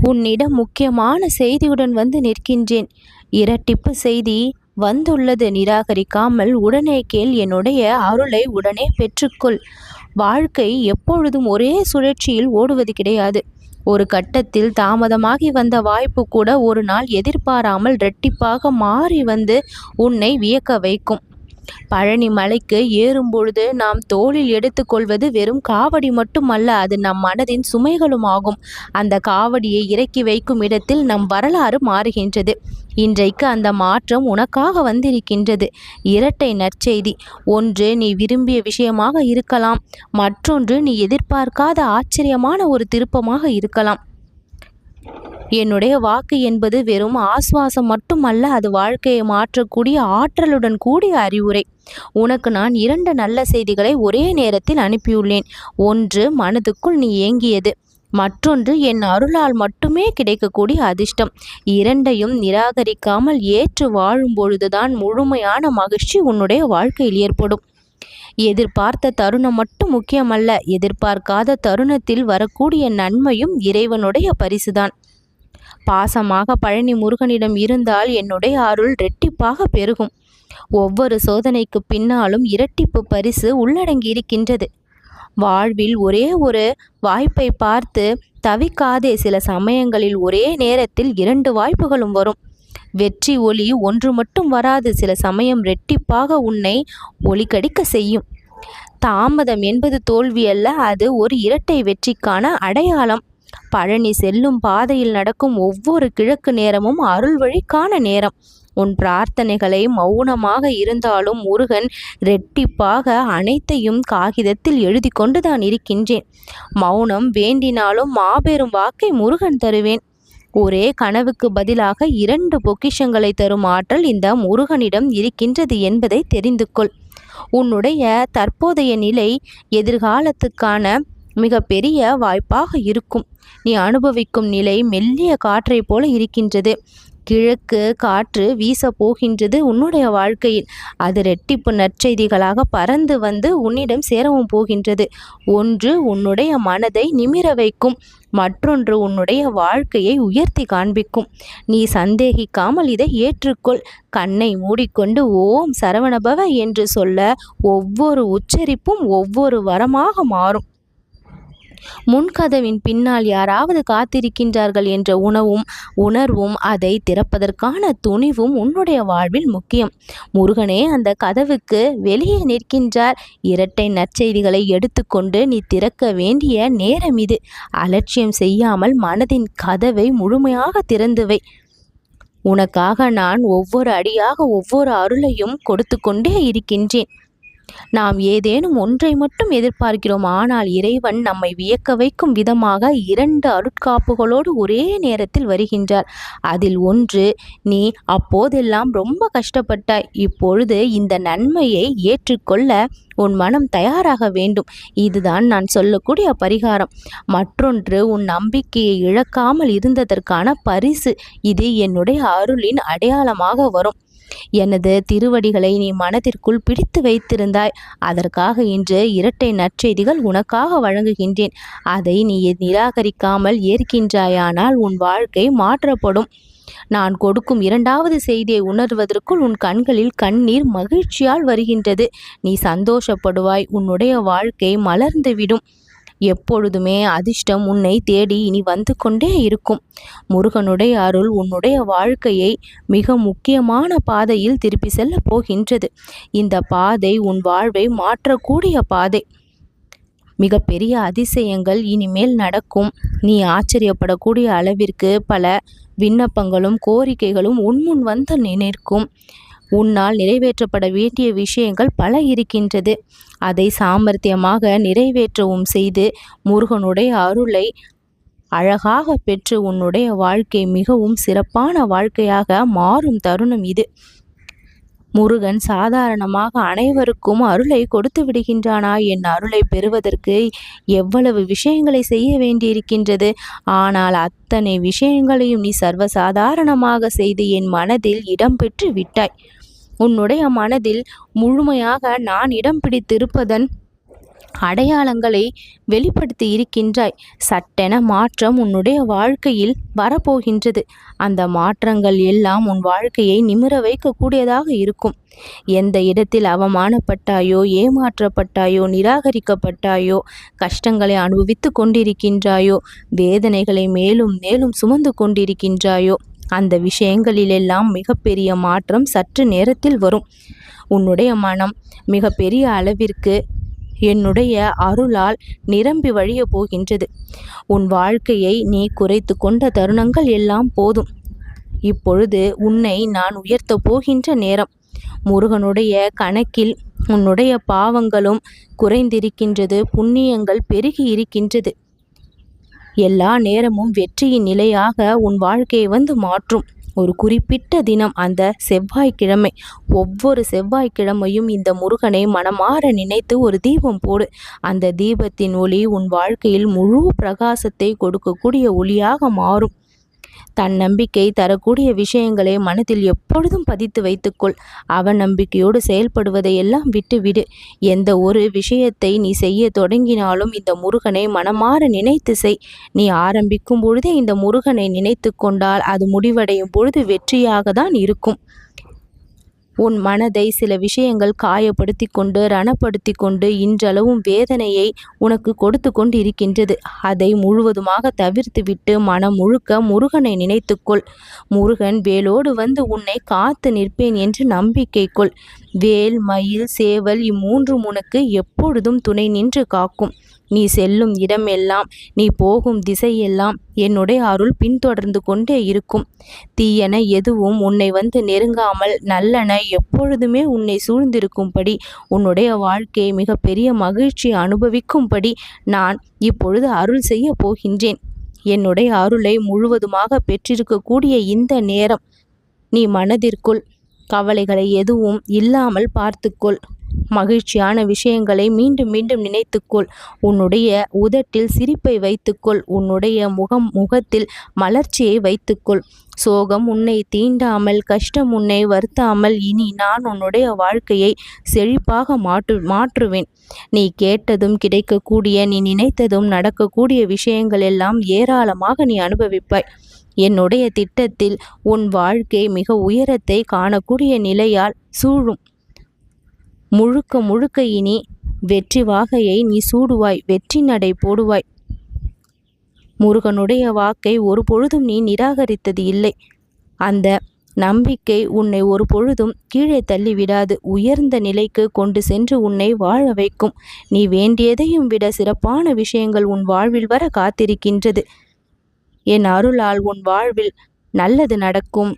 உன்னிடம் முக்கியமான செய்தியுடன் வந்து நிற்கின்றேன். இரட்டிப்பு செய்தி வந்துள்ளது. நிராகரிக்காமல் உடனே கேள். என்னுடைய அருளை உடனே பெற்றுக்கொள். வாழ்க்கை எப்பொழுதும் ஒரே சுழற்சியில் ஓடுவது கிடையாது. ஒரு கட்டத்தில் தாமதமாகி வந்த வாய்ப்பு கூட ஒரு நாள் எதிர்பாராமல் இரட்டிப்பாக மாறி வந்து உன்னை வியக்க வைக்கும். பழனி மலைக்கு ஏறும் பொழுது நாம் தோளில் எடுத்துக்கொள்வது வெறும் காவடி மட்டுமல்ல, அது நம் மனதின் சுமைகளும் ஆகும். அந்த காவடியை இறக்கி வைக்கும் இடத்தில் நம் வரலாறு மாறுகின்றது. இன்றைக்கு அந்த மாற்றம் உனக்காக வந்திருக்கின்றது. இரட்டை நற்செய்தி. ஒன்று நீ விரும்பிய விஷயமாக இருக்கலாம், மற்றொன்று நீ எதிர்பார்க்காத ஆச்சரியமான ஒரு திருப்பமாக இருக்கலாம். என்னுடைய வாக்கு என்பது வெறும் ஆசுவாசம் மட்டுமல்ல, அது வாழ்க்கையை மாற்றக்கூடிய ஆற்றலுடன் கூடிய அறிவுரை. உனக்கு நான் 2 நல்ல செய்திகளை ஒரே நேரத்தில் அனுப்பியுள்ளேன். ஒன்று மனதுக்குள் நீ ஏங்கியது, மற்றொன்று என் அருளால் மட்டுமே கிடைக்கக்கூடிய அதிர்ஷ்டம். இரண்டையும் நிராகரிக்காமல் ஏற்று வாழும் பொழுதுதான் முழுமையான மகிழ்ச்சி உன்னுடைய வாழ்க்கையில் ஏற்படும். எதிர்பார்த்த தருணம் மட்டும் முக்கியமல்ல, எதிர்பார்க்காத தருணத்தில் வரக்கூடிய நன்மையும் இறைவனுடைய பரிசுதான். பாசமாக பழனி முருகனிடம் இருந்தால் என்னுடைய அருள் இரட்டிப்பாக பெருகும். ஒவ்வொரு சோதனைக்கு பின்னாலும் இரட்டிப்பு பரிசு உள்ளடங்கி இருக்கின்றது. வாழ்வில் ஒரே ஒரு வாய்ப்பை பார்த்து தவிக்காதே. சில சமயங்களில் ஒரே நேரத்தில் 2 வாய்ப்புகளும் வரும். வெற்றி ஒளி ஒன்று மட்டும் வராது. சில சமயம் இரட்டிப்பாக உன்னை ஒளிக்கடிக்க செய்யும். தாமதம் என்பது தோல்வி அல்ல, அது ஒரு இரட்டை வெற்றிக்கான அடையாளம். பழனி செல்லும் பாதையில் நடக்கும் ஒவ்வொரு கிழக்கு நேரமும் அருள் வழிக்கான நேரம். உன் பிரார்த்தனைகளை மௌனமாக இருந்தாலும் முருகன் இரட்டிப்பாக அனைத்தையும் காகிதத்தில் எழுதி கொண்டுதான் இருக்கின்றேன். மௌனம் வேண்டினாலும் மாபெரும் வாக்கை முருகன் தருவேன். ஒரே கனவுக்கு பதிலாக 2 பொக்கிஷங்களை தரும் ஆற்றல் இந்த முருகனிடம் இருக்கின்றது என்பதை தெரிந்து கொள். உன்னுடைய தற்போதைய நிலை எதிர்காலத்துக்கான மிகப்பெரிய வாய்ப்பாக இருக்கும். நீ அனுபவிக்கும் நிலை மெல்லிய காற்றை போல இருக்கின்றது. கிழக்கு காற்று வீச போகின்றது உன்னுடைய வாழ்க்கையில். அது இரட்டிப்பு நற்செய்திகளாக பறந்து வந்து உன்னிடம் சேரவும் போகின்றது. ஒன்று உன்னுடைய மனதை நிமிர வைக்கும், மற்றொன்று உன்னுடைய வாழ்க்கையை உயர்த்தி காண்பிக்கும். நீ சந்தேகிக்காமல் இதை ஏற்றுக்கொள். கண்ணை மூடிக்கொண்டு ஓம் சரவணபவ என்று சொல்ல ஒவ்வொரு உச்சரிப்பும் ஒவ்வொரு வரமாக மாறும். முன்கதவின் பின்னால் யாராவது காத்திருக்கின்றார்கள் என்ற உணர்வும் அதை திறப்பதற்கான துணிவும் உன்னுடைய வாழ்வில் முக்கியம். முருகனே அந்த கதவுக்கு வெளியே நிற்கின்றார். இரட்டை நற்செய்திகளை எடுத்துக்கொண்டு நீ திறக்க வேண்டிய நேரம் இது. அலட்சியம் செய்யாமல் மனதின் கதவை முழுமையாக திறந்துவை. உனக்காக நான் ஒவ்வொரு அடியாக ஒவ்வொரு அருளையும் கொடுத்து கொண்டே இருக்கின்றேன். நாம் ஏதேனும் ஒன்றை மட்டும் எதிர்பார்க்கிறோம், ஆனால் இறைவன் நம்மை வியக்க வைக்கும் விதமாக 2 அருட்காப்புகளோடு ஒரே நேரத்தில் வருகின்றார். அதில் ஒன்று நீ அப்போதெல்லாம் ரொம்ப கஷ்டப்பட்டாய், இப்பொழுது இந்த நன்மையை ஏற்றுக்கொள்ள உன் மனம் தயாராக வேண்டும். இதுதான் நான் சொல்லக்கூடிய பரிகாரம். மற்றொன்று உன் நம்பிக்கையை இழக்காமல் இருந்ததற்கான பரிசு. இது என்னுடைய அருளின் அடையாளமாக வரும். எனது திருவடிகளை நீ மனதிற்குள் பிடித்து வைத்திருந்தாய். அதற்காக இன்று இரட்டை நற்செய்திகள் உனக்காக வழங்குகின்றேன். அதை நீ நிராகரிக்காமல் ஏற்கின்றாயானால் உன் வாழ்க்கை மாற்றப்படும். நான் கொடுக்கும் 2வது செய்தியை உணர்வதற்குள் உன் கண்களில் கண்ணீர் மகிழ்ச்சியால் வருகின்றது. நீ சந்தோஷப்படுவாய். உன்னுடைய வாழ்க்கை மலர்ந்துவிடும். எப்பொழுதுமே அதிர்ஷ்டம் உன்னை தேடி இனி வந்து கொண்டே இருக்கும். முருகனுடைய அருள் உன்னுடைய வாழ்க்கையை மிக முக்கியமான பாதையில் திருப்பி செல்ல போகின்றது. இந்த பாதை உன் வாழ்வை மாற்றக்கூடிய பாதை. மிகப்பெரிய அதிசயங்கள் இனிமேல் நடக்கும். நீ ஆச்சரியப்படக்கூடிய அளவிற்கு பல விண்ணப்பங்களும் கோரிக்கைகளும் உன்முன் வந்து நிற்கும். உன்னால் நிறைவேற்றப்பட வேண்டிய விஷயங்கள் பல இருக்கின்றது. அதை சாமர்த்தியமாக நிறைவேற்றவும் செய்து முருகனுடைய அருளை அழகாக பெற்று உன்னுடைய வாழ்க்கை மிகவும் சிறப்பான வாழ்க்கையாக மாறும் தருணம் இது. முருகன் சாதாரணமாக அனைவருக்கும் அருளை கொடுத்து விடுகின்றானா? என் அருளை பெறுவதற்கு எவ்வளவு விஷயங்களை செய்ய வேண்டியிருக்கின்றது. ஆனால் அத்தனை விஷயங்களையும் நீ சர்வசாதாரணமாக செய்து என் மனதில் இடம் பெற்று விட்டாய். உன்னுடைய மனதில் முழுமையாக நான் இடம் பிடித்திருப்பதன் அடையாளங்களை வெளிப்படுத்தி இருக்கின்றாய். சட்டென மாற்றம் உன்னுடைய வாழ்க்கையில் வரப்போகின்றது. அந்த மாற்றங்கள் எல்லாம் உன் வாழ்க்கையை நிமிர வைக்கக்கூடியதாக இருக்கும். எந்த இடத்தில் அவமானப்பட்டாயோ, ஏமாற்றப்பட்டாயோ, நிராகரிக்கப்பட்டாயோ, கஷ்டங்களை அனுபவித்து கொண்டிருக்கின்றாயோ, வேதனைகளை மேலும் மேலும் சுமந்து கொண்டிருக்கின்றாயோ, அந்த விஷயங்களிலெல்லாம் மிகப்பெரிய மாற்றம் சற்று நேரத்தில் வரும். உன்னுடைய மனம் மிகப்பெரிய அளவிற்கு என்னுடைய அருளால் நிரம்பி வழிய போகின்றது. உன் வாழ்க்கையை நீ குறைத்து கொண்ட தருணங்கள் எல்லாம் போதும். இப்பொழுது உன்னை நான் உயர்த்தப் போகின்ற நேரம். முருகனுடைய கணக்கில் உன்னுடைய பாவங்களும் குறைந்திருக்கின்றது, புண்ணியங்கள் பெருகி இருக்கின்றது. எல்லா நேரமும் வெற்றியின் நிலையாக உன் வாழ்க்கையை வந்து மாற்றும் ஒரு குறிப்பிட்ட தினம், அந்த செவ்வாய்க்கிழமை. ஒவ்வொரு செவ்வாய்க்கிழமையும் இந்த முருகனை மனமாற நினைத்து ஒரு தீபம் போடு. அந்த தீபத்தின் ஒளி உன் வாழ்க்கையில் முழு பிரகாசத்தை கொடுக்கக்கூடிய ஒளியாக மாறும். தன்னம்பிக்கை தரக்கூடிய விஷயங்களை மனதில் எப்பொழுதும் பதித்து வைத்துக்கொள். அவநம்பிக்கையோடு செயல்படுவதை எல்லாம் விட்டுவிடு. எந்த ஒரு விஷயத்தை நீ செய்ய தொடங்கினாலும் இந்த முருகனை மனமாற நினைத்து செய். நீ ஆரம்பிக்கும் பொழுதே இந்த முருகனை நினைத்து கொண்டால் அது முடிவடையும் பொழுது வெற்றியாக தான் இருக்கும். உன் மனதை சில விஷயங்கள் காயப்படுத்தி கொண்டு ரணப்படுத்தி கொண்டு இன்றளவும் வேதனையை உனக்கு கொடுத்து கொண்டு இருக்கின்றது. அதை முழுவதுமாக தவிர்த்துவிட்டு மனம் முழுக்க முருகனை நினைத்துக்கொள். முருகன் வேலோடு வந்து உன்னை காத்து நிற்பேன் என்று நம்பிக்கை கொள். வேல், மயில், சேவல் இம்மூன்றும் உனக்கு எப்பொழுதும் துணை நின்று காக்கும். நீ செல்லும் இடமெல்லாம், நீ போகும் திசையெல்லாம் என்னுடைய அருள் பின்தொடர்ந்து கொண்டே இருக்கும். தீயன எதுவும் உன்னை வந்து நெருங்காமல் நல்லன எப்பொழுதுமே உன்னை சூழ்ந்திருக்கும்படி, உன்னுடைய வாழ்க்கையை மிகப்பெரிய மகிழ்ச்சி அனுபவிக்கும்படி நான் இப்பொழுது அருள் செய்ய போகின்றேன். என்னுடைய அருளை முழுவதுமாக பெற்றிருக்கக்கூடிய இந்த நேரம், நீ மனதிற்குள் கவலைகளை எதுவும் இல்லாமல் பார்த்துக்கொள். மகிழ்ச்சியான விஷயங்களை மீண்டும் மீண்டும் நினைத்துக்கொள். உன்னுடைய உதட்டில் சிரிப்பை வைத்துக்கொள். உன்னுடைய முகத்தில் மலர்ச்சியை வைத்துக்கொள். சோகம் உன்னை தீண்டாமல், கஷ்டம் உன்னை வருத்தாமல், இனி நான் உன்னுடைய வாழ்க்கையை செழிப்பாக மாற்றுவேன். நீ கேட்டதும் கிடைக்கக்கூடிய, நீ நினைத்ததும் நடக்கக்கூடிய விஷயங்கள் எல்லாம் ஏராளமாக நீ அனுபவிப்பாய். என்னுடைய திட்டத்தில் உன் வாழ்க்கை மிக உயரத்தை காணக்கூடிய நிலையால் சூழும். முழுக்க முழுக்க இனி வெற்றி வாகையை நீ சூடுவாய், வெற்றி நடை போடுவாய். முருகனுடைய வாக்கை ஒரு பொழுதும் நீ நிராகரித்தது இல்லை. அந்த நம்பிக்கை உன்னை ஒரு பொழுதும் கீழே தள்ளிவிடாது. உயர்ந்த நிலைக்கு கொண்டு சென்று உன்னை வாழ வைக்கும். நீ வேண்டியதையும் விட சிறப்பான விஷயங்கள் உன் வாழ்வில் வர காத்திருக்கின்றது. என் அருளால் உன் வாழ்வில் நல்லது நடக்கும்.